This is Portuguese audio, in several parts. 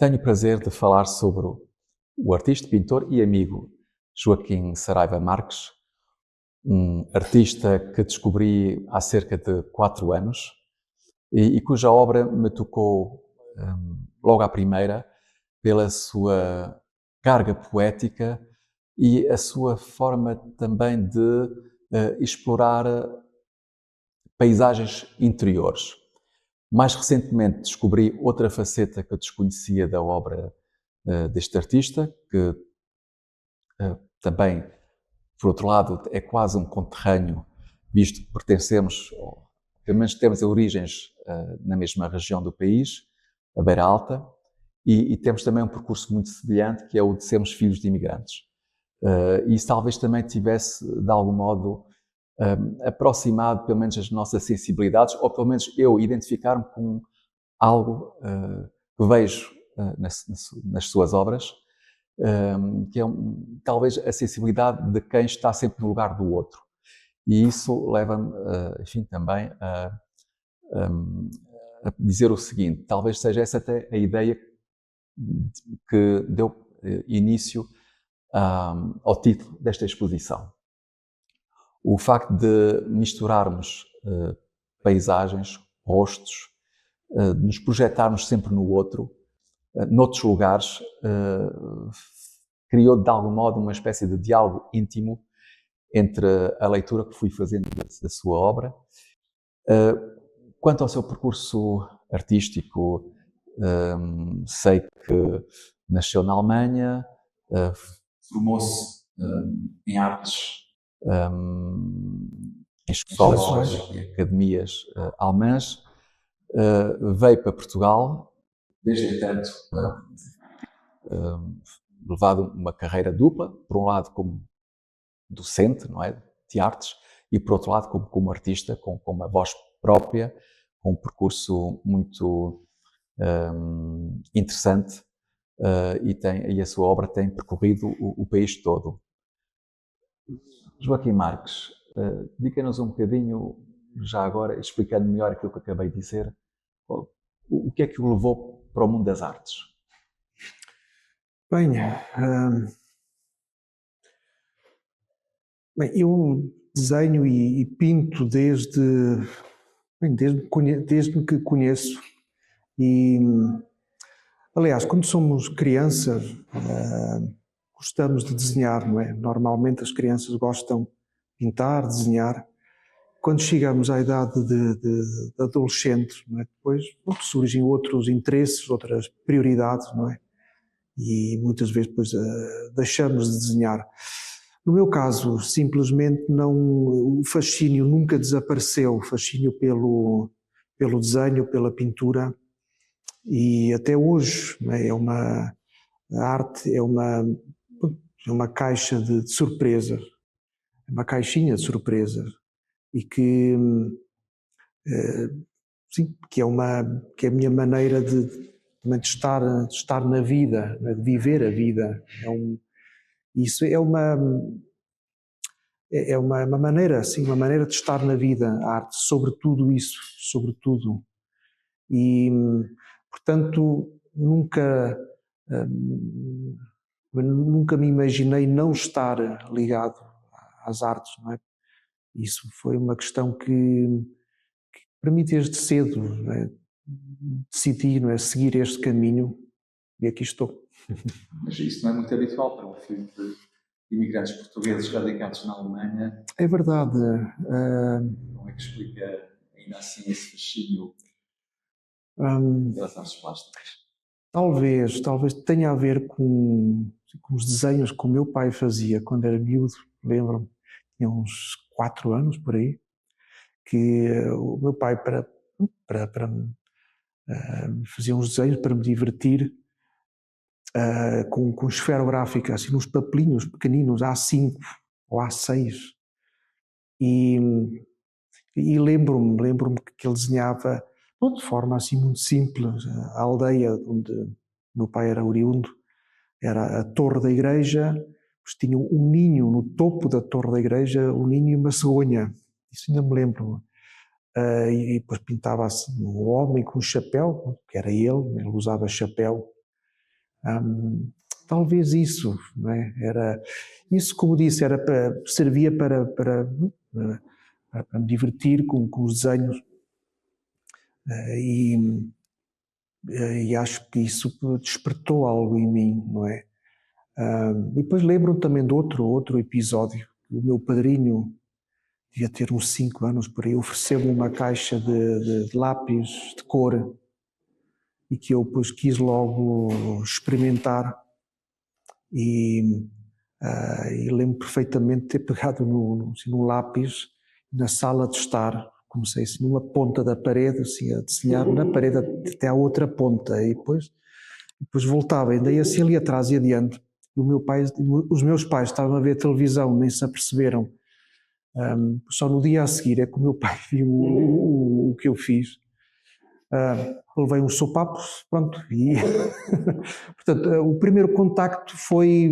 Tenho o prazer de falar sobre o artista, pintor e amigo Joaquim Saraiva Marques, um artista que descobri há cerca de 4 anos e cuja obra me tocou logo à primeira pela sua carga poética e a sua forma também de explorar paisagens interiores. Mais recentemente descobri outra faceta que eu desconhecia da obra deste artista, que também, por outro lado, é quase um conterrâneo, visto que pertencemos, ou pelo menos temos origens na mesma região do país, a Beira Alta, e temos também um percurso muito semelhante, que é o de sermos filhos de imigrantes. E isso talvez também tivesse, de algum modo, aproximado, pelo menos, as nossas sensibilidades, ou pelo menos eu identificar-me com algo que vejo nas suas obras, que é talvez a sensibilidade de quem está sempre no lugar do outro. E isso leva-me, enfim, também a dizer o seguinte: talvez seja essa até a ideia que deu início ao título desta exposição. O facto de misturarmos paisagens, rostos, de nos projetarmos sempre no outro, noutros lugares, criou de algum modo uma espécie de diálogo íntimo entre a leitura que fui fazendo da sua obra. Quanto ao seu percurso artístico, sei que nasceu na Alemanha, formou-se em artes em escolas e academias alemãs, veio para Portugal, desde entanto levado uma carreira dupla, por um lado como docente, não é, de artes, e por outro lado como artista, com uma voz própria, com um percurso muito interessante, e a sua obra tem percorrido o país todo. Joaquim Marques, diga-nos um bocadinho, já agora, explicando melhor aquilo que acabei de dizer, o que é que o levou para o mundo das artes? Bem, eu desenho e pinto desde que conheço. E, aliás, quando somos crianças, gostamos de desenhar, não é? Normalmente as crianças gostam de pintar, desenhar. Quando chegamos à idade de adolescente, não é? Depois surgem outros interesses, outras prioridades, não é? E muitas vezes depois deixamos de desenhar. No meu caso, simplesmente o fascínio nunca desapareceu, o fascínio pelo desenho, pela pintura, e até hoje, não é? A arte é uma caixa de surpresas, é uma caixinha de surpresas, e que, sim, que é a minha maneira de estar na vida, de viver a vida. Isso é uma maneira, assim, uma maneira de estar na vida, a arte, sobre tudo isso, sobre tudo. E, portanto, nunca me imaginei não estar ligado às artes, não é? Isso foi uma questão que para mim desde cedo, não é? Decidi, não é, seguir este caminho e aqui estou. Mas isso não é muito habitual para um filho de imigrantes portugueses radicados na Alemanha. É verdade. Como é que explica ainda assim esse fascínio pelas artes plásticas? Talvez tenha a ver com os desenhos que o meu pai fazia quando era miúdo. Lembro-me, tinha uns 4 anos por aí, que o meu pai fazia uns desenhos para me divertir, com esferográfica, assim, uns papelinhos pequeninos, A5 ou A6. E lembro-me que ele desenhava de forma assim muito simples. A aldeia onde o meu pai era oriundo era a torre da igreja, pois tinha um ninho no topo da torre da igreja, um ninho e uma cegonha. Isso ainda me lembro. E depois pintava assim um homem com um chapéu, que era ele usava chapéu. Talvez isso, não é? Era isso, como disse, servia para me divertir com os desenhos, e, e acho que isso despertou algo em mim, não é? E depois lembro-me também de outro episódio. O meu padrinho, devia ter uns 5 anos por aí, ofereceu-me uma caixa de lápis de cor, e que eu depois quis logo experimentar, e lembro perfeitamente de ter pegado no lápis, na sala de estar, comecei assim numa ponta da parede, assim, a desenhar na parede até à outra ponta, e depois voltava, ainda ia assim ali atrás e adiante. Os meus pais estavam a ver televisão, nem se aperceberam. Só no dia a seguir é que o meu pai viu o que eu fiz. Levei uns sopapos, pronto, e portanto, o primeiro contacto foi,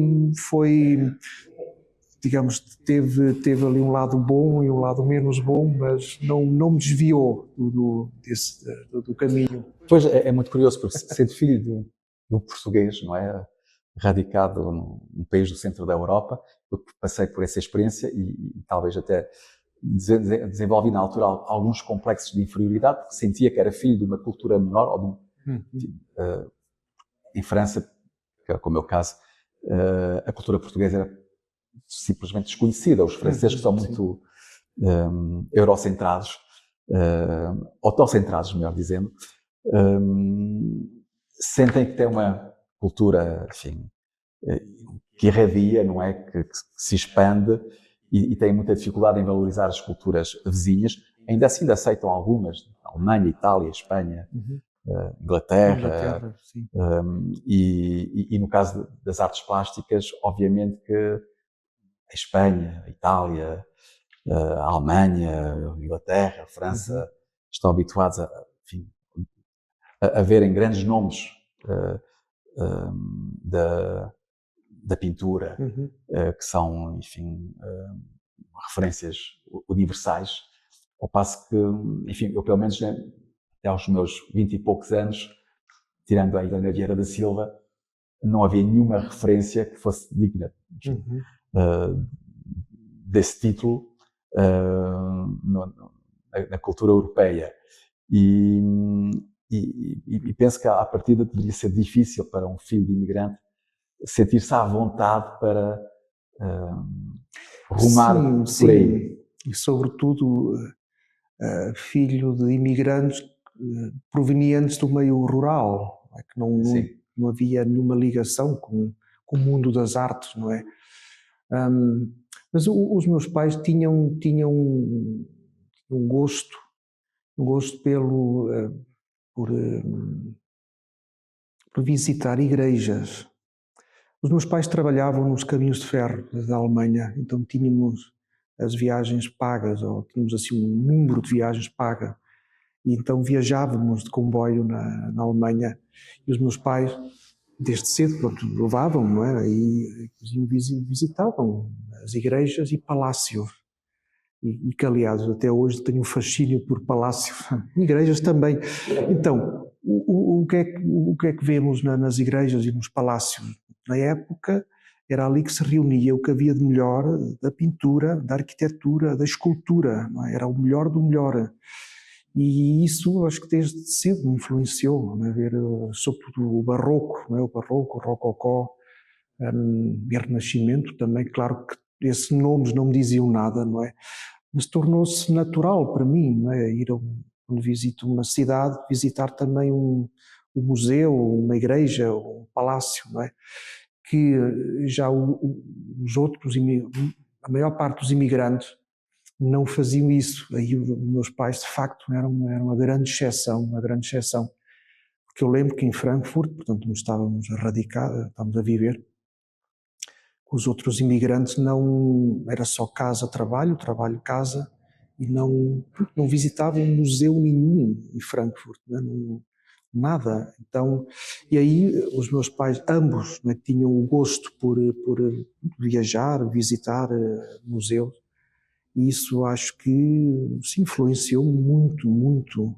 digamos, teve ali um lado bom e um lado menos bom, mas não me desviou do caminho. Pois é muito curioso, porque sendo filho de um português, não é? Radicado num país do centro da Europa, eu passei por essa experiência e talvez até desenvolvi na altura alguns complexos de inferioridade, porque sentia que era filho de uma cultura menor, ou em França, que é como é o meu caso, a cultura portuguesa era simplesmente desconhecida. Os franceses, que são muito eurocentrados, autocentrados, melhor dizendo, sentem que têm uma cultura, enfim, que irradia, não é? Que se expande, e têm muita dificuldade em valorizar as culturas vizinhas. Ainda assim aceitam algumas: Alemanha, Itália, Espanha, Inglaterra. Sim. E no caso das artes plásticas, obviamente que a Espanha, a Itália, a Alemanha, a Inglaterra, a França estão habituados a verem grandes nomes da pintura, que são, enfim, referências universais, ao passo que, enfim, eu pelo menos até aos meus 20 e poucos anos, tirando a Helena Vieira da Silva, não havia nenhuma referência que fosse digna desse título na cultura europeia. E penso que à partida deveria ser difícil para um filho de imigrante sentir-se à vontade para rumar por aí. E sobretudo filho de imigrantes provenientes do meio rural, que não havia nenhuma ligação com o mundo das artes, não é? Mas os meus pais tinham um gosto por visitar igrejas. Os meus pais trabalhavam nos caminhos de ferro da Alemanha, então tínhamos as viagens pagas, ou tínhamos assim um número de viagens pagas, e então viajávamos de comboio na Alemanha, e os meus pais, desde cedo, pronto, levavam, não é? E visitavam as igrejas e palácios, e que, aliás, até hoje tenho um fascínio por palácios, igrejas também. Então, o que é que vemos nas igrejas e nos palácios? Na época, era ali que se reunia o que havia de melhor da pintura, da arquitetura, da escultura, não é? Era o melhor do melhor. E isso, acho que desde cedo me influenciou, não é? Ver, sobretudo, o barroco, não é? O barroco, o rococó, e o renascimento também. Claro que esses nomes não me diziam nada, não é? Mas tornou-se natural para mim, não é? Quando visito uma cidade, visitar também um museu, uma igreja, um palácio, não é? Que já os outros, a maior parte dos imigrantes, não faziam isso. Aí os meus pais, de facto, eram uma grande exceção, Porque eu lembro que em Frankfurt, portanto, estávamos a viver, os outros imigrantes não, era só casa, trabalho, casa, e não visitavam museu nenhum em Frankfurt, não, nada. Então, e aí os meus pais, ambos, né, tinham o gosto por viajar, visitar museus, e isso acho que se influenciou muito, muito.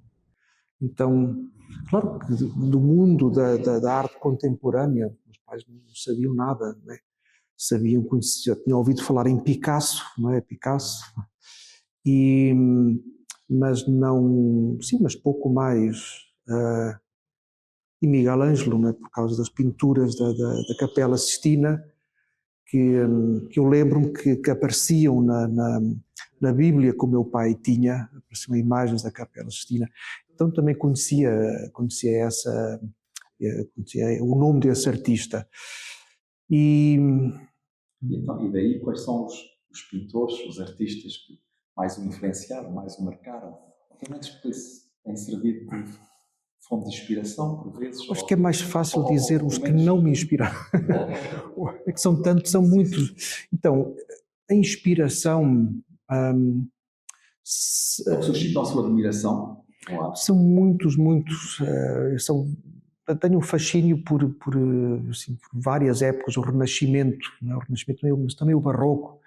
Então, claro que do mundo da arte contemporânea, pais não sabiam nada, não é? Sabiam, já tinham ouvido falar em Picasso, não é? Picasso, e, mas não, sim, mas pouco mais. E Miguel Ângelo, não é? Por causa das pinturas da Capela Sistina, que eu lembro-me que apareciam na Bíblia que o meu pai tinha, apareciam imagens da Capela Sistina. Então também conhecia o nome desse artista. Então, e daí quais são os pintores, os artistas que mais o influenciaram, mais o marcaram? Pelo menos que têm servido de fonte de inspiração, por vezes? Acho que é mais fácil dizer os que não me inspiraram. É que são tantos, são muitos. Então, a inspiração... suscitam a sua admiração? São muitos. Tenho um fascínio por várias épocas, o Renascimento, não é? O Renascimento, mas também o Barroco,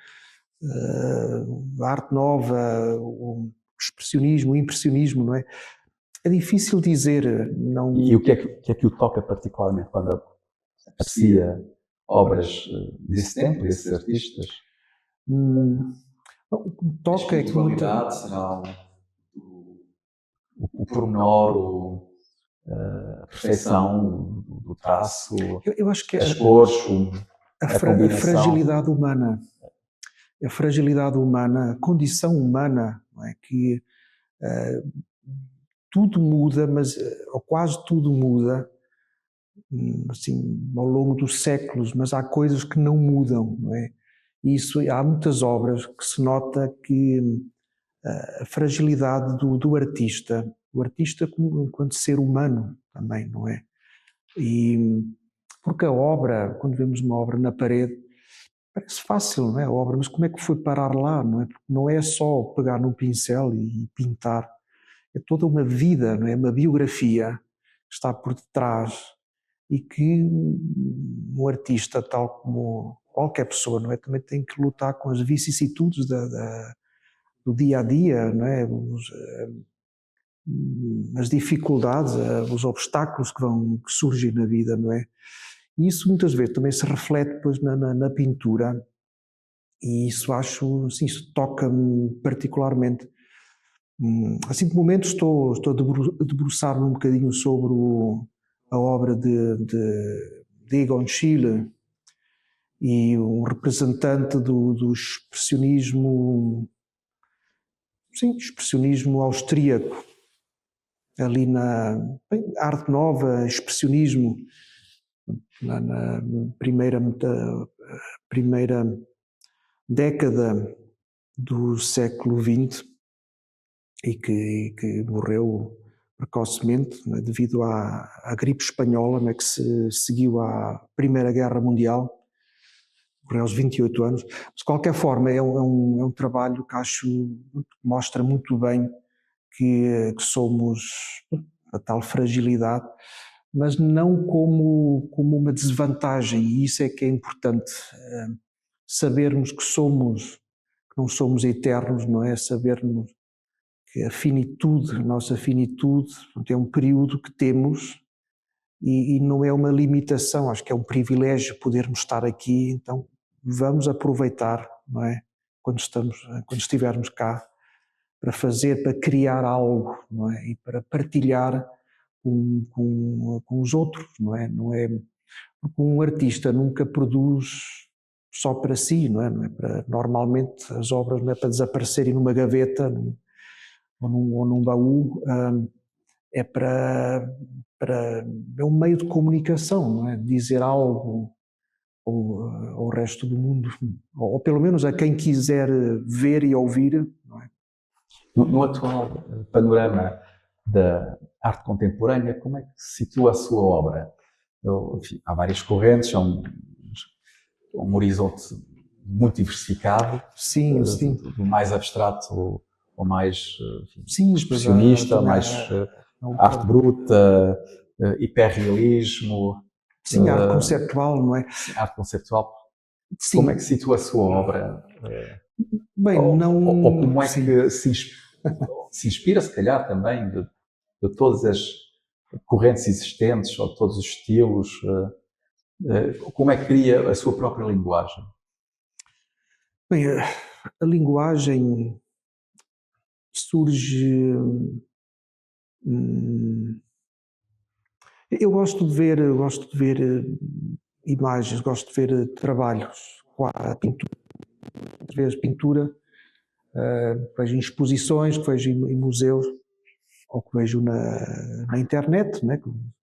a Arte Nova, o Expressionismo, o Impressionismo, não é? É difícil dizer. Não... E o que é que o toca particularmente quando aprecia obras desse tempo, desses artistas? O que me toca é que será o pormenor, a perfeição do traço, eu acho que as cores, a fragilidade humana. A fragilidade humana, a condição humana, não é? Que tudo muda, mas ou quase tudo muda, assim, ao longo dos séculos, mas há coisas que não mudam, não é? E isso, há muitas obras que se nota que a fragilidade do artista, o artista enquanto ser humano também, não é? E porque a obra, quando vemos uma obra na parede, parece fácil, não é? A obra, mas como é que foi parar lá, não é? Porque não é só pegar num pincel e pintar, é toda uma vida, não é? Uma biografia que está por detrás e que um artista, tal como qualquer pessoa, não é? Também tem que lutar com as vicissitudes do dia a dia, não é? As dificuldades, os obstáculos que surgem na vida, não é? E isso muitas vezes também se reflete depois na pintura, e isso acho, sim, isso toca-me particularmente. Assim, de momento estou a debruçar-me um bocadinho sobre a obra de Egon Schiele, e um representante do expressionismo, sim, expressionismo austríaco, ali na Arte Nova, expressionismo, na primeira década do século XX, e que morreu precocemente, né, devido à gripe espanhola, né, que se seguiu à Primeira Guerra Mundial, morreu aos 28 anos. Mas, de qualquer forma, é um trabalho que acho mostra muito bem que somos a tal fragilidade, mas não como uma desvantagem, e isso é que é importante, sabermos que não somos eternos, não é? Sabermos que a nossa finitude, é um período que temos e não é uma limitação, acho que é um privilégio podermos estar aqui, então vamos aproveitar, não é? Quando estivermos cá, para criar algo, não é? E para partilhar com os outros, não é? Porque um artista nunca produz só para si, não é? Normalmente as obras não é para desaparecerem numa gaveta ou num baú, é é um meio de comunicação, não é? Dizer algo ao resto do mundo, ou pelo menos a quem quiser ver e ouvir, não é? No atual panorama da arte contemporânea, como é que se situa a sua obra? Enfim, há várias correntes, há um horizonte muito diversificado, sim. do mais abstrato ao mais, enfim, sim, expressionista, mais arte bruta, hiperrealismo. Sim, arte conceptual, não é? Arte conceptual. Sim. Como é que se situa a sua obra? Bem, ou como é sim. que se inspira, se calhar, também de todas as correntes existentes, ou todos os estilos? Como é que cria a sua própria linguagem? Bem, a linguagem surge. Eu gosto de ver imagens, gosto de ver trabalhos, pintura, às vezes pintura, vejo em exposições, que vejo em museus, ou que vejo na internet, né, que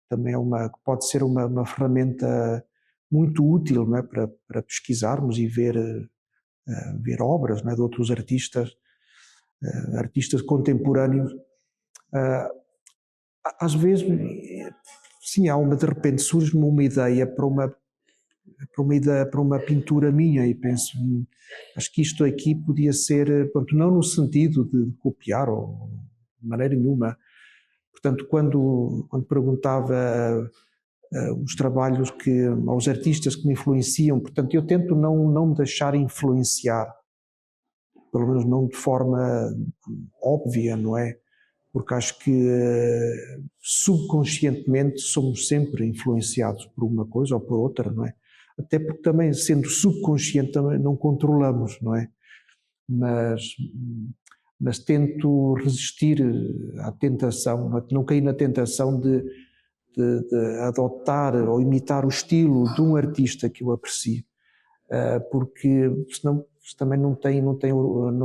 também pode ser uma ferramenta muito útil, não é, para pesquisarmos e ver obras, não é, de outros artistas contemporâneos. Às vezes, sim, de repente surge-me uma ideia para uma pintura minha e penso, acho que isto aqui podia ser, pronto, não no sentido de copiar ou de maneira nenhuma. Portanto, quando perguntava os trabalhos aos artistas que me influenciam, portanto, eu tento não me deixar influenciar, pelo menos não de forma óbvia, não é? Porque acho que subconscientemente somos sempre influenciados por uma coisa ou por outra, não é? Até porque também, sendo subconsciente, também não controlamos, não é? Mas tento resistir à tentação, não cair na tentação de adotar ou imitar o estilo de um artista que eu aprecio, porque senão também não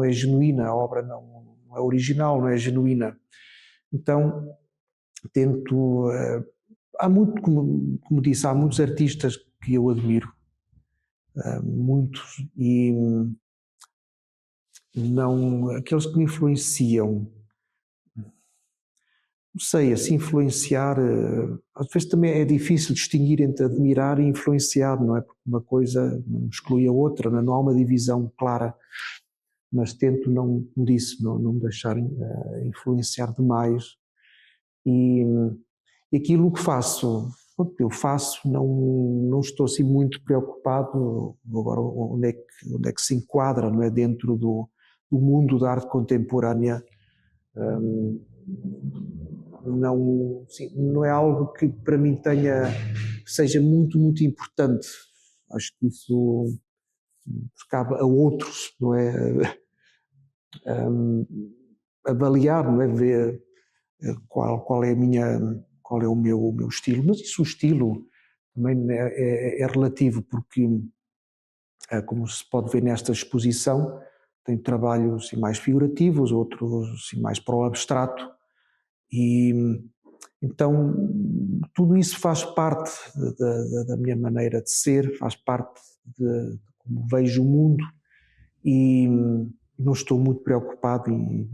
é genuína, a obra não é original, não é genuína. Então tento, há muito, como disse, há muitos artistas que eu admiro, muitos, e não aqueles que me influenciam. Não sei, assim influenciar, às vezes também é difícil distinguir entre admirar e influenciar, não é? Porque uma coisa não exclui a outra, não há uma divisão clara, mas tento não me deixar influenciar demais. E aquilo que faço, eu faço, não estou assim muito preocupado agora onde é que se enquadra, não é, dentro do mundo da arte contemporânea. Não é algo que para mim seja muito, muito importante. Acho que isso cabe a outros, não é? Avaliar, não é? Ver qual é o meu estilo. Mas isso, o estilo, também é relativo, porque, como se pode ver nesta exposição, tem trabalhos assim, mais figurativos, outros assim, mais para o abstrato. E então tudo isso faz parte da minha maneira de ser, faz parte de como vejo o mundo, e não estou muito preocupado em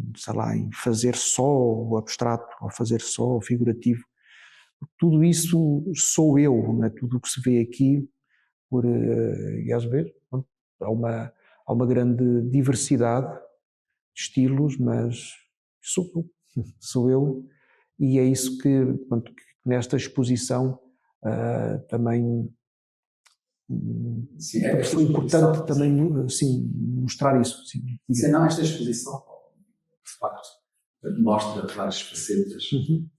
fazer só o abstrato ou fazer só o figurativo. Tudo isso sou eu, não é? Tudo o que se vê aqui, e às vezes há uma grande diversidade de estilos, mas sou eu. E é isso que nesta exposição também foi importante também mostrar isso. Senão esta exposição, de facto, mostra várias facetas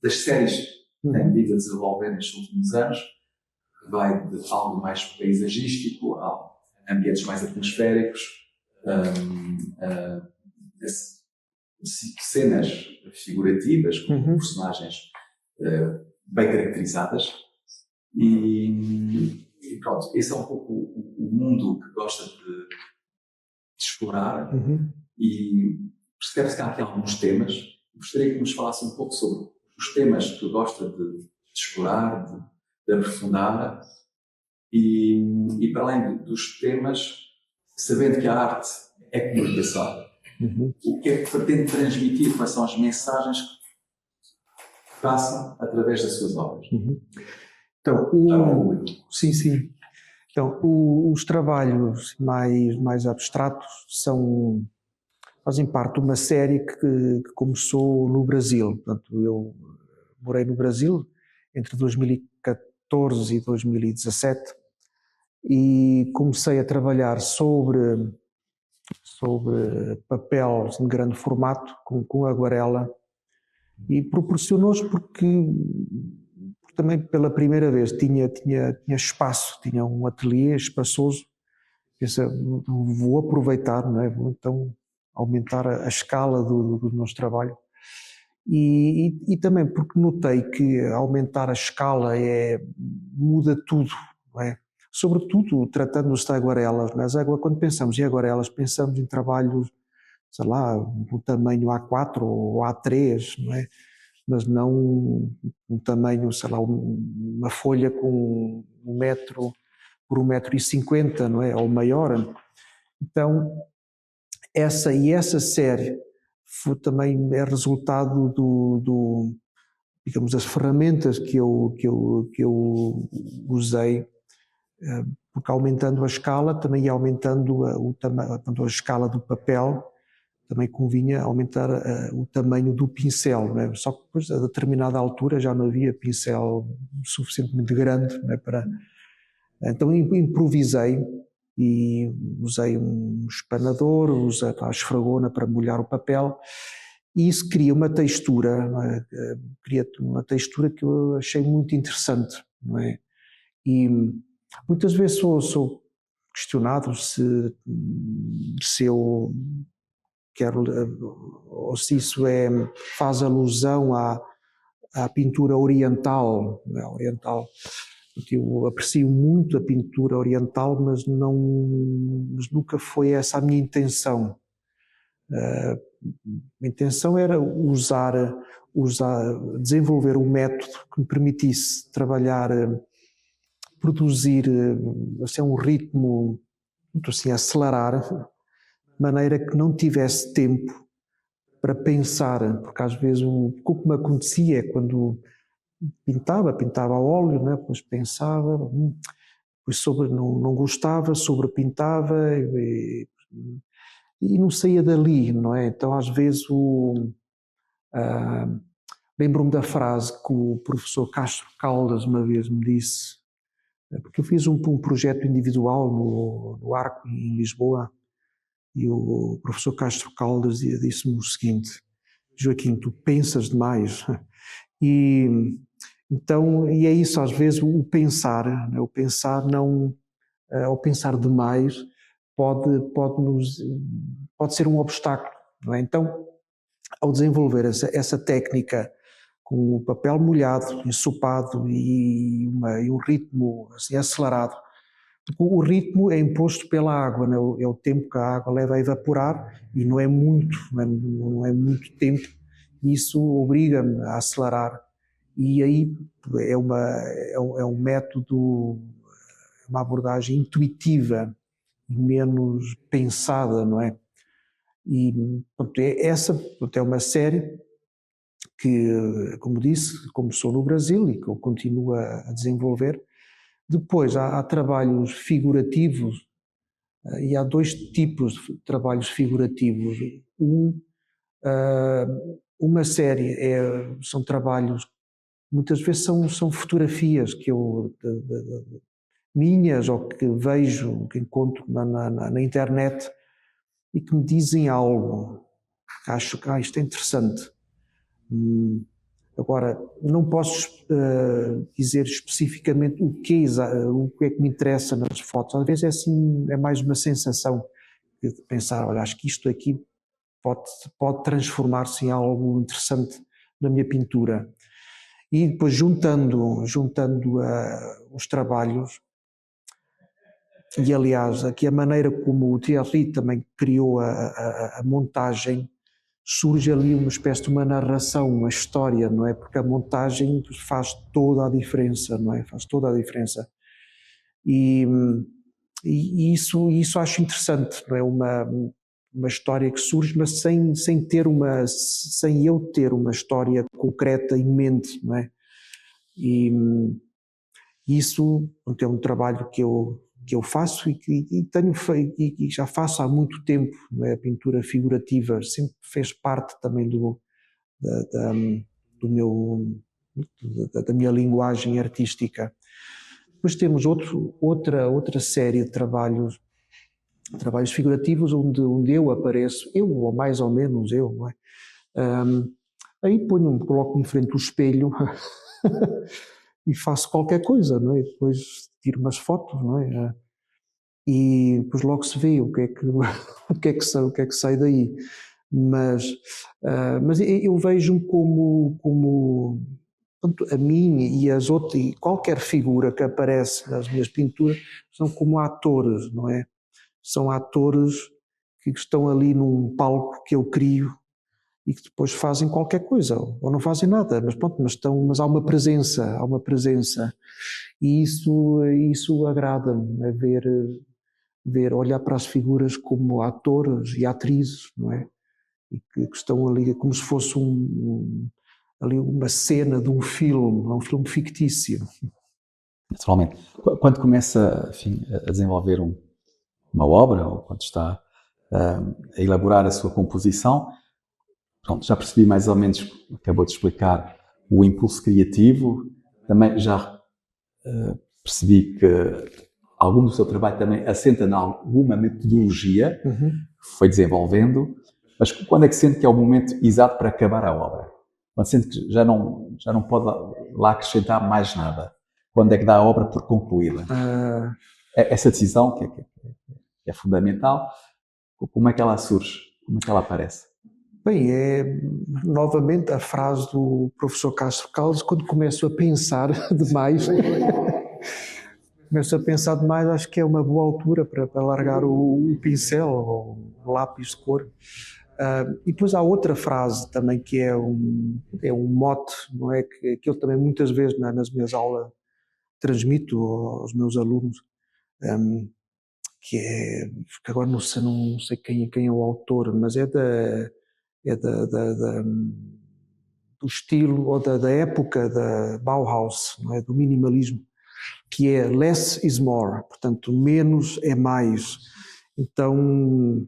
das séries que têm vindo a desenvolver nestes últimos anos, que vai de algo mais paisagístico a ambientes mais atmosféricos, cenas figurativas com personagens bem caracterizadas, e pronto, esse é um pouco o mundo que gosta de explorar, e percebe-se que há aqui alguns temas. Gostaria que nos falasse um pouco sobre os temas que gosta de explorar, de aprofundar, e para além dos temas, sabendo que a arte é comunicação, o que é que pretende transmitir, quais são as mensagens que passam através das suas obras? Então, sim. Então, os trabalhos mais abstratos fazem parte de uma série que começou no Brasil. Portanto, eu morei no Brasil entre 2014 e 2017 e comecei a trabalhar sobre papel de grande formato, com aguarela, e proporcionou-se porque também pela primeira vez tinha espaço, tinha um ateliê espaçoso. Pensei, vou aproveitar, não é? Vou então aumentar a escala do nosso trabalho. E também porque notei que aumentar a escala muda tudo, não é? Sobretudo tratando-se de aguarelas. Mas quando pensamos em aguarelas, pensamos em trabalhos, sei lá, do tamanho A4 ou A3, não é? Mas não um tamanho, sei lá, uma folha com 1 metro por 1,50 m, não é? Ou maior. Então, essa série também é resultado digamos, das ferramentas que eu usei, porque aumentando a escala também ia aumentando a escala do papel, também convinha aumentar o tamanho do pincel, não é? Só que depois a determinada altura já não havia pincel suficientemente grande, não é? Então improvisei e usei um espanador, usei a esfragona para molhar o papel, e isso cria uma textura, não é? Cria uma textura que eu achei muito interessante, não é? E muitas vezes sou questionado se eu quero, ou se isso faz alusão à pintura oriental, não é? Oriental. Eu aprecio muito a pintura oriental, mas nunca foi essa a minha intenção. A minha intenção era desenvolver um método que me permitisse trabalhar, produzir assim, um ritmo muito assim, acelerar, de maneira que não tivesse tempo para pensar, porque às vezes o que me acontecia é quando pintava a óleo, né? Depois pensava, depois não gostava, sobrepintava e não saía dali, não é? Então às vezes lembro-me da frase que o professor Castro Caldas uma vez me disse, porque eu fiz um projeto individual no Arco, em Lisboa, e o professor Castro Caldas disse-me o seguinte: Joaquim, tu pensas demais. E é isso, às vezes o pensar não, ao pensar demais pode ser um obstáculo, não é? Então, ao desenvolver essa técnica com o papel molhado, ensopado e um ritmo assim acelerado, o ritmo é imposto pela água, né? É o tempo que a água leva a evaporar e não é muito tempo, e isso obriga-me a acelerar. E aí é um método, uma abordagem intuitiva, menos pensada, não é? E pronto, essa é uma série que, como disse, começou no Brasil e que eu continuo a desenvolver. Depois há trabalhos figurativos, e há dois tipos de trabalhos figurativos. Uma série são trabalhos, muitas vezes são fotografias que eu minhas ou que vejo, que encontro na internet e que me dizem algo. Acho que isto é interessante. Agora, não posso dizer especificamente o que é que me interessa nas fotos. Às vezes é assim, é mais uma sensação de pensar, olha, acho que isto aqui pode transformar-se em algo interessante na minha pintura. E depois juntando os trabalhos, e aliás, aqui a maneira como o Thierry também criou a montagem, surge ali uma espécie de uma narração, uma história, não é? Porque a montagem faz toda a diferença, não é? Faz toda a diferença. E isso acho interessante, não é? Uma história que surge, mas sem eu ter uma história concreta em mente, não é? E isso é um trabalho que eu faço e tenho feito, e já faço há muito tempo, não é? A pintura figurativa sempre fez parte também da minha linguagem artística. Depois temos outra série de trabalhos figurativos onde eu apareço, ou mais ou menos eu, não é? Aí coloco-me em frente ao espelho e faço qualquer coisa, não é? Depois tiro umas fotos, não é? E depois logo se vê o que é que, o que é que sai daí. Mas eu vejo-me como portanto, a mim e as outras, e qualquer figura que aparece nas minhas pinturas, são como atores, não é? São atores que estão ali num palco que eu crio e que depois fazem qualquer coisa, ou não fazem nada, mas pronto, mas há uma presença, e isso agrada-me, olhar para as figuras como atores e atrizes, não é? E que estão ali como se fosse ali uma cena de um filme fictício. Naturalmente. Quando começa, enfim, a desenvolver uma obra, ou quando está a elaborar a sua composição, pronto, já percebi mais ou menos, acabou de explicar, o impulso criativo, também já percebi que algum do seu trabalho também assenta em alguma metodologia que foi desenvolvendo, mas quando é que sente que é o momento exato para acabar a obra? Quando sente que já não pode lá acrescentar mais nada? Quando é que dá a obra por concluída? Essa decisão, que é fundamental, como é que ela surge? Como é que ela aparece? Bem, é novamente a frase do professor Castro Caldas: quando começo a pensar demais, acho que é uma boa altura para largar o pincel ou o lápis de cor. E depois há outra frase também que é um mote, não é? Que eu também muitas vezes nas minhas aulas transmito aos meus alunos, que é, que agora não sei quem é o autor, mas é do estilo ou da época da Bauhaus, não é? Do minimalismo, que é less is more, portanto, menos é mais. Então,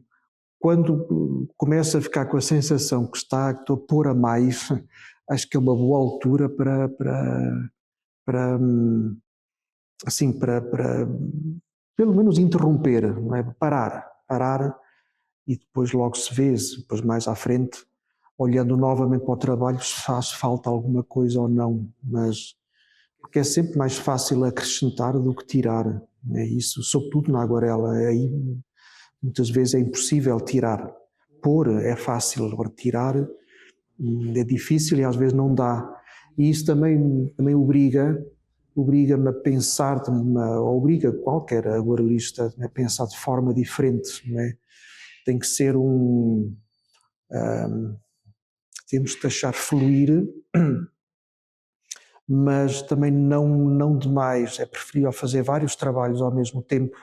quando começa a ficar com a sensação que estou a pôr a mais, acho que é uma boa altura assim, para pelo menos interromper, não é? Parar e depois logo se vê, depois mais à frente, olhando novamente para o trabalho, se faz falta alguma coisa ou não, mas porque é sempre mais fácil acrescentar do que tirar, é isso, sobretudo na aguarela, aí muitas vezes é impossível tirar. Pôr é fácil, agora tirar é difícil e às vezes não dá. E isso também obriga-me a pensar, obriga qualquer aguarelista a pensar de forma diferente, não é? Tem que ser temos que deixar fluir, mas também não demais. É preferível fazer vários trabalhos ao mesmo tempo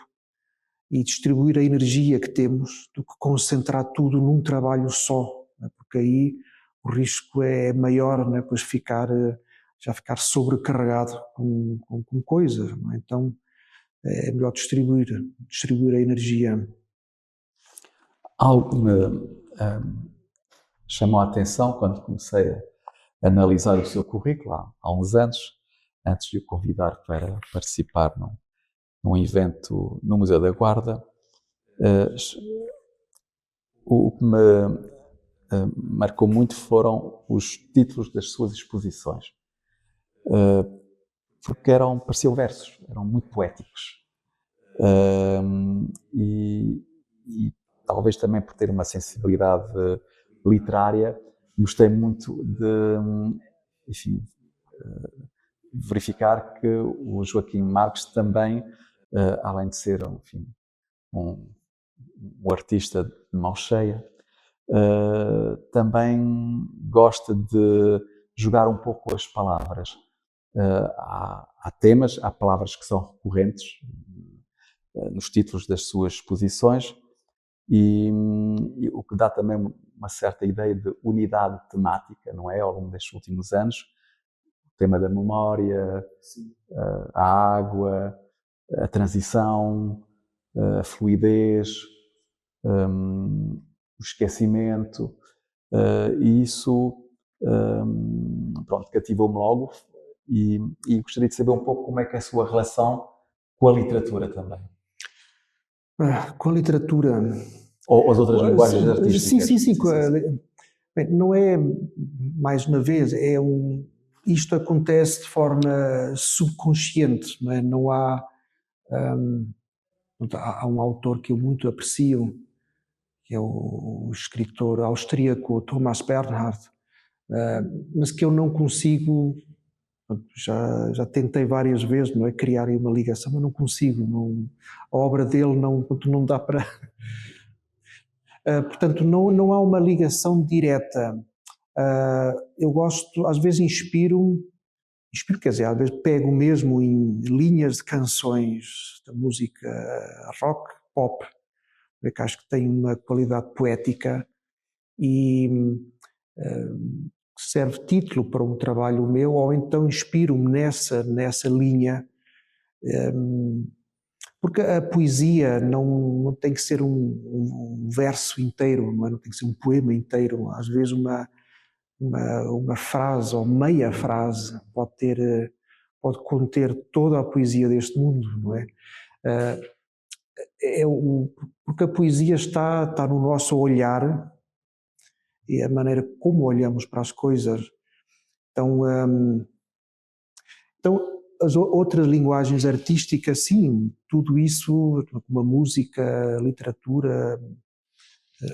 e distribuir a energia que temos do que concentrar tudo num trabalho só, né? Porque aí o risco é maior, né? Depois já ficar sobrecarregado com coisas, não é? Então é melhor distribuir a energia. Algo que me chamou a atenção quando comecei a analisar o seu currículo há uns anos, antes de o convidar para participar num evento no Museu da Guarda. O que me marcou muito foram os títulos das suas exposições, porque pareciam versos, eram muito poéticos. E talvez também por ter uma sensibilidade literária, gostei muito de, enfim, verificar que o Joaquim Marques também, além de ser, enfim, um artista de mão cheia, também gosta de jogar um pouco com as palavras. Há temas, há palavras que são recorrentes nos títulos das suas exposições e o que dá também uma certa ideia de unidade temática, não é? Ao longo destes últimos anos, o tema da memória, a água, a transição, a fluidez, o esquecimento, e isso pronto, cativou-me logo e gostaria de saber um pouco como é que é a sua relação com a literatura também. Com a literatura... Ou as outras linguagens artísticas. Sim. Bem, não é, mais uma vez, é isto acontece de forma subconsciente, não é? Não há, há um autor que eu muito aprecio, que é o escritor austríaco Thomas Bernhard, mas que eu não consigo, já tentei várias vezes, não é, criar aí uma ligação, mas não consigo, não, a obra dele não dá para... Portanto, não há uma ligação direta. Eu gosto, às vezes inspiro, quer dizer, às vezes pego mesmo em linhas de canções da música rock, pop, que acho que tem uma qualidade poética e serve título para um trabalho meu, ou então inspiro-me nessa linha, porque a poesia não tem que ser um verso inteiro, não tem que ser um poema inteiro. Às vezes uma frase ou meia frase pode conter toda a poesia deste mundo, não é? Porque a poesia está no nosso olhar e a maneira como olhamos para as coisas. Então as outras linguagens artísticas, sim, tudo isso, uma música, literatura,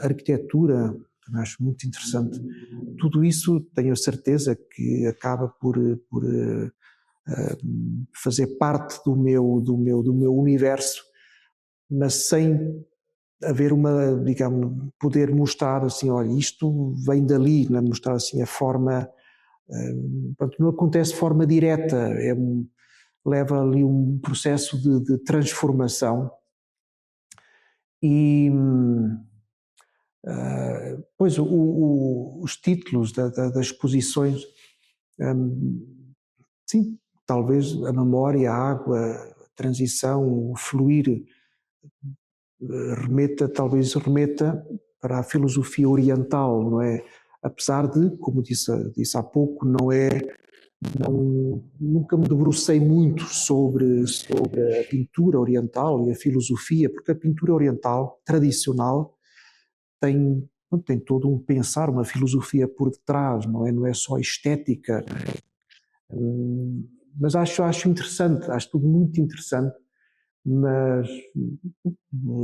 arquitetura, também acho muito interessante. Tudo isso tenho a certeza que acaba por fazer parte do meu universo, mas sem haver digamos, poder mostrar assim, olha, isto vem dali, né? Mostrar assim a forma, não acontece de forma direta, leva ali um processo de transformação e pois os títulos das exposições, sim, talvez a memória, a água, a transição, o fluir, talvez remeta para a filosofia oriental, não é? Apesar de, como disse há pouco, nunca me debrucei muito sobre a pintura oriental e a filosofia, porque a pintura oriental tradicional tem todo um pensar, uma filosofia por detrás, não é só estética. Mas acho interessante, acho tudo muito interessante, mas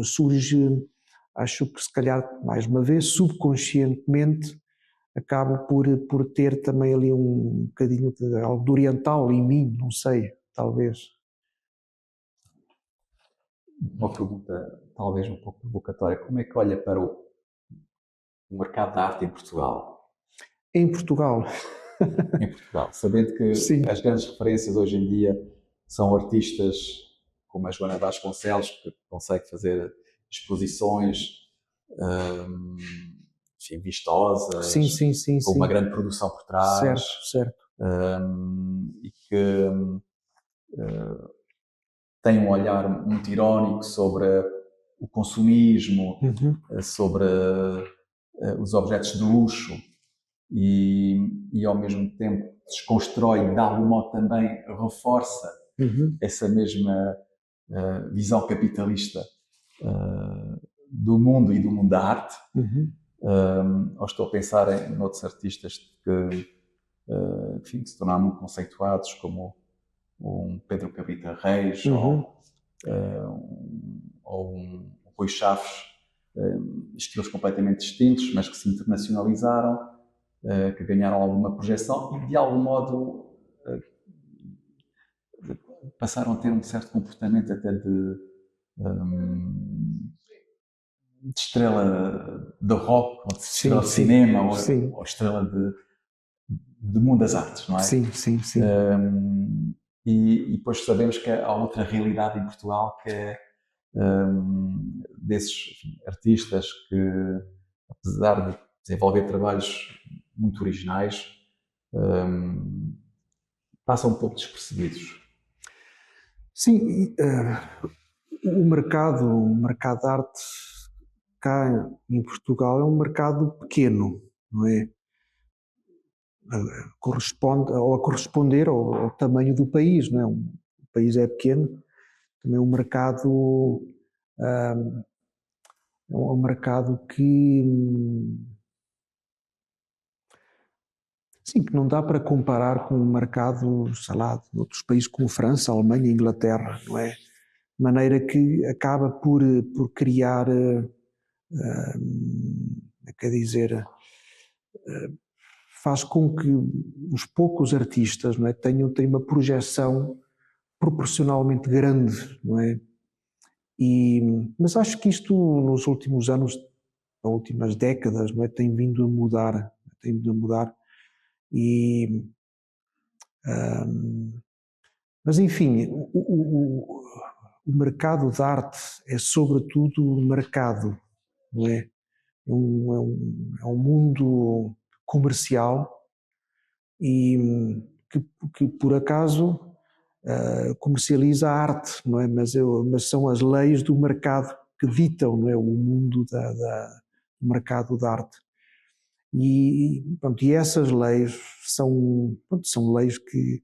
surge, acho que se calhar, mais uma vez, subconscientemente, acabo por ter também ali um bocadinho de algo de oriental em mim, não sei, talvez. Uma pergunta talvez um pouco provocatória. Como é que olha para o mercado da arte em Portugal? Em Portugal? Em Portugal, sabendo que Sim. as grandes referências hoje em dia são artistas como a Joana Vasconcelos, que consegue fazer exposições enfim, vistosas, Sim. com uma grande produção por trás, Certo. e que tem um olhar muito irónico sobre o consumismo, sobre os objetos de luxo e ao mesmo tempo desconstrói, de algum modo também reforça essa mesma visão capitalista do mundo e do mundo da arte. Ou estou a pensar em outros artistas que, enfim, que se tornaram muito conceituados, como um Pedro Cabrita Reis ou um Rui Chaves, estilos completamente distintos, mas que se internacionalizaram, que ganharam alguma projeção e de algum modo passaram a ter um certo comportamento até de estrela de rock, ou de estrela de cinema, ou estrela de mundo das artes, não é? Sim. E depois sabemos que há outra realidade em Portugal, que é desses artistas que, apesar de desenvolver trabalhos muito originais, passam um pouco despercebidos. Sim, o mercado de arte cá em Portugal é um mercado pequeno, não é? Corresponde a corresponder ao tamanho do país, não é? O país é pequeno, também é um mercado que sim, que não dá para comparar com o mercado, sei lá, de outros países como França, Alemanha, Inglaterra, não é? De maneira que acaba por criar, quer dizer, faz com que os poucos artistas, não é, tenham uma projeção proporcionalmente grande, não é? Mas acho que isto nos últimos anos, nas últimas décadas, não é, tem vindo a mudar, e mas enfim, o mercado de arte é sobretudo um mercado, não é? É um mundo comercial e que por acaso comercializa a arte, não é? Mas são as leis do mercado que ditam, não é, o mundo do mercado da arte. Pronto, e essas leis são leis que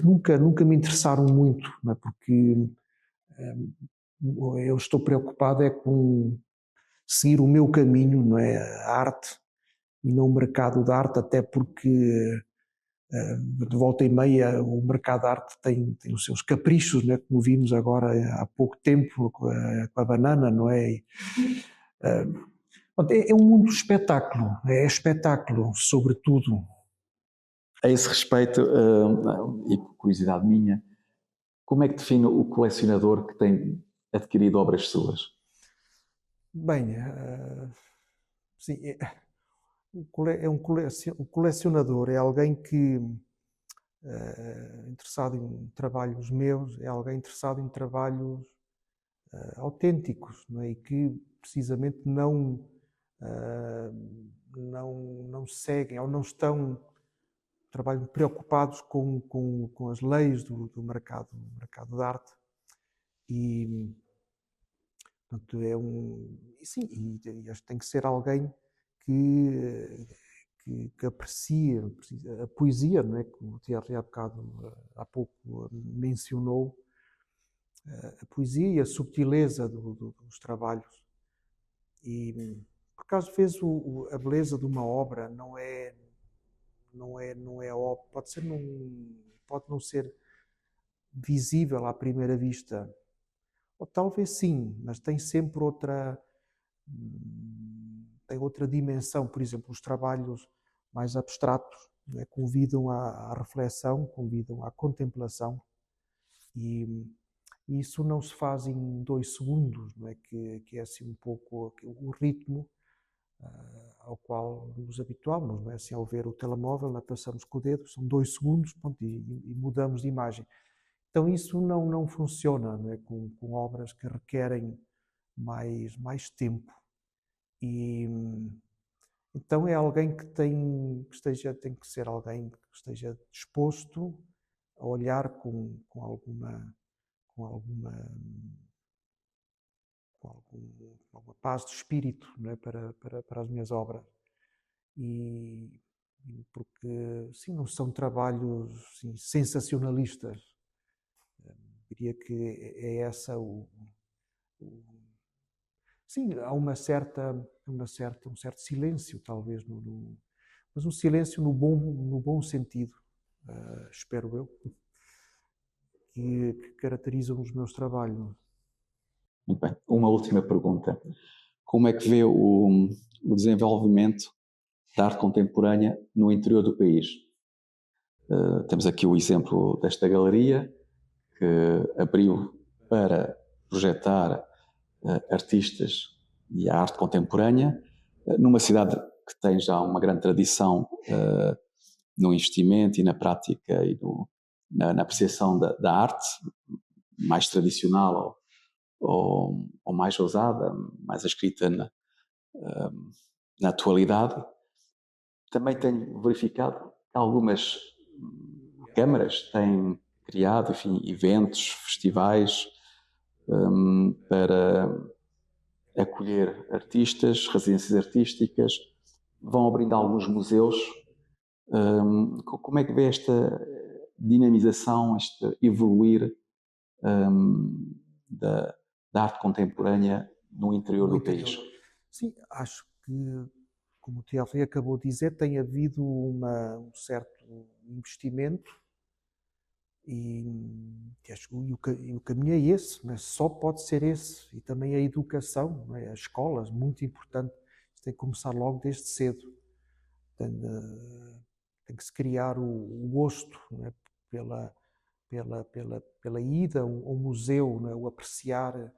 nunca me interessaram muito, não é? Porque eu estou preocupado é com seguir o meu caminho, não é? A arte e não o mercado da arte, até porque de volta e meia o mercado da arte tem os seus caprichos, não é? Como vimos agora há pouco tempo com a banana, não é? É um mundo de espetáculo, é espetáculo, sobretudo. A esse respeito, e por curiosidade minha, como é que define o colecionador que tem adquirido obras suas? Bem, sim, o colecionador é alguém que interessado em trabalhos meus, é alguém interessado em trabalhos autênticos, não é? E que precisamente não seguem ou não estão trabalham preocupados com as leis do mercado da arte. E portanto sim, e acho que tem que ser alguém que aprecie a poesia, não é? Como o Thierry há pouco mencionou, a poesia e a subtileza dos trabalhos. E porque às vezes a beleza de uma obra não é pode não ser visível à primeira vista. Ou talvez sim, mas tem sempre outra dimensão. Por exemplo, os trabalhos mais abstratos, né, convidam à reflexão, convidam à contemplação, e isso não se faz em 2 segundos, não é? Que é assim um pouco o ritmo ao qual nos habituamos, não é? Assim, ao ver o telemóvel, lá passamos com o dedo, são 2 segundos, pronto, e mudamos de imagem. Então isso não funciona, não é? Com obras que requerem mais tempo. E então é alguém tem que ser alguém que esteja disposto a olhar com alguma paz de espírito, não é? Para as minhas obras. E porque, sim, não são trabalhos, sim, sensacionalistas. Diria que é essa sim, há um certo silêncio, talvez, mas um silêncio no bom sentido, espero eu, que caracterizam os meus trabalhos. Muito bem. Uma última pergunta. Como é que vê o desenvolvimento da arte contemporânea no interior do país? Temos aqui o exemplo desta galeria, que abriu para projetar artistas e a arte contemporânea, numa cidade que tem já uma grande tradição no investimento e na prática e na apreciação da arte, mais tradicional ou mais ousada, mais escrita na atualidade. Também tenho verificado que algumas câmaras têm criado, enfim, eventos, festivais para acolher artistas, residências artísticas, vão abrindo alguns museus. Como é que vê esta dinamização, este evoluir da arte contemporânea no interior do país? Sim, acho que como o Teófilo acabou de dizer, tem havido um certo investimento e o caminho é esse, mas só pode ser esse. E também a educação, não é? As escolas, muito importante, tem que começar logo desde cedo. Tem que se criar o gosto, não é? pela ida ao museu, não é? O apreciar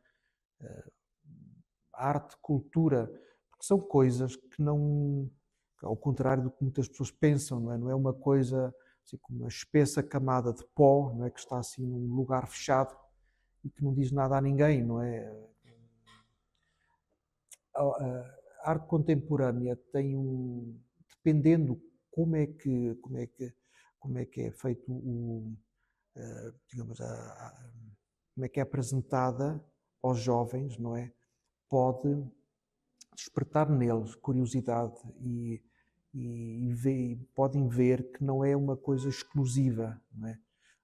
arte, cultura, porque são coisas que não, ao contrário do que muitas pessoas pensam, não é? Não é uma coisa assim como uma espessa camada de pó, não é? Que está assim num lugar fechado e que não diz nada a ninguém, não é? A arte contemporânea tem dependendo como é que é feito digamos, como é que é apresentada aos jovens, não é? Pode despertar neles curiosidade e podem ver que não é uma coisa exclusiva, não é?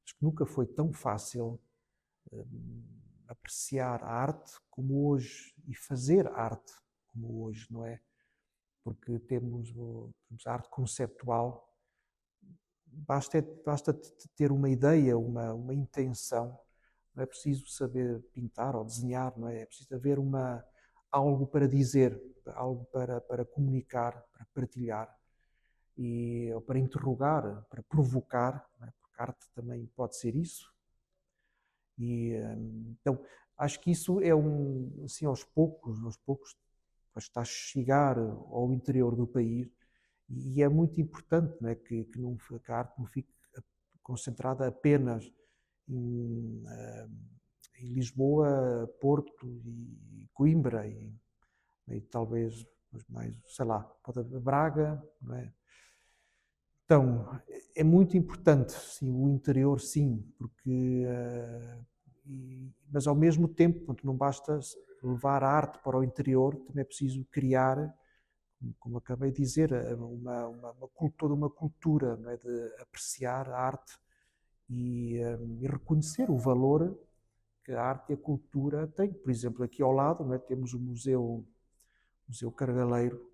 Acho que nunca foi tão fácil apreciar a arte como hoje e fazer arte como hoje, não é? Porque temos a arte conceptual, basta ter uma ideia, uma intenção, não é preciso saber pintar ou desenhar, não é? É preciso haver algo para dizer, algo para comunicar, para partilhar, ou para interrogar, para provocar, não é? Porque a arte também pode ser isso. Então, acho que isso é assim, aos poucos, está a chegar ao interior do país e é muito importante, não é? Que a arte não fique concentrada apenas em Lisboa, Porto e Coimbra e talvez mais, sei lá, pode haver Braga, não é? Então, é muito importante, sim, o interior, sim, porque mas ao mesmo tempo, não basta levar a arte para o interior, também é preciso criar, como acabei de dizer, toda uma cultura, não é? De apreciar a arte e reconhecer o valor que a arte e a cultura têm. Por exemplo, aqui ao lado, não é? Temos o Museu Cargaleiro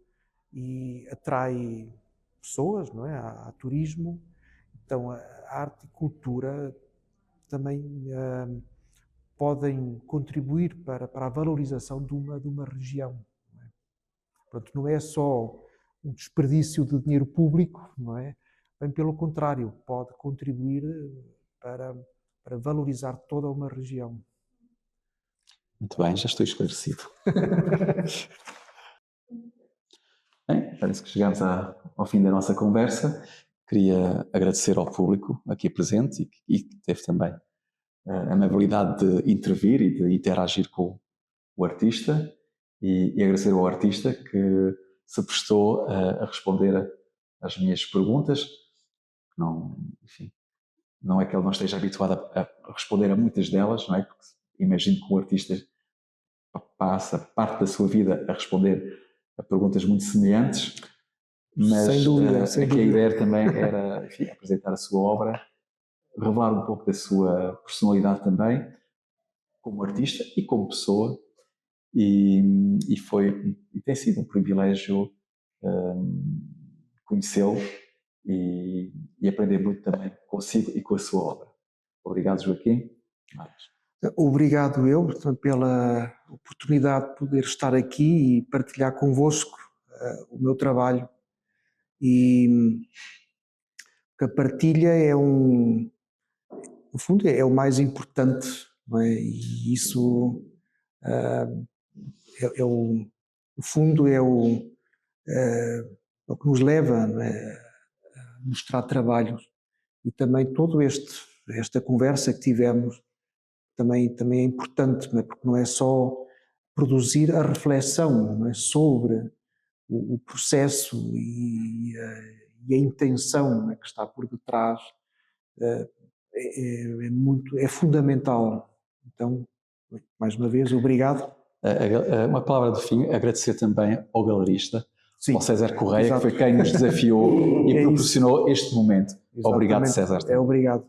e atrai pessoas, não é? Há turismo. Então, a arte e cultura também podem contribuir para a valorização de uma região. Não é? Portanto, não é só um desperdício de dinheiro público, não é? Bem pelo contrário, pode contribuir para valorizar toda uma região. Muito bem, já estou esclarecido. Bem, parece que chegamos ao fim da nossa conversa. Queria agradecer ao público aqui presente e que teve também a amabilidade de intervir e de interagir com o artista e agradecer ao artista que se prestou a responder às minhas perguntas. Não, enfim, não é que ele não esteja habituado a responder a muitas delas, não é? Porque imagino que o artista passa parte da sua vida a responder a perguntas muito semelhantes, mas sem dúvida. A ideia também era, enfim, apresentar a sua obra, revelar um pouco da sua personalidade também, como artista e como pessoa, e tem sido um privilégio conhecê-lo e aprender muito também consigo e com a sua obra. Obrigado, Joaquim. Obrigado eu pela oportunidade de poder estar aqui e partilhar convosco o meu trabalho. E a partilha no fundo, é o mais importante, não é? E isso no fundo, é o que nos leva, não é? A mostrar trabalhos. E também esta conversa que tivemos também é importante, não é? Porque não é só produzir a reflexão, não é? Sobre o processo e a intenção, não é? Que está por detrás, é fundamental. Então, mais uma vez, obrigado. Uma palavra de fim, agradecer também ao galerista, Sim, ao César Correia, exato. Que foi quem nos desafiou e proporcionou este momento. Exatamente. Obrigado, César. Obrigado.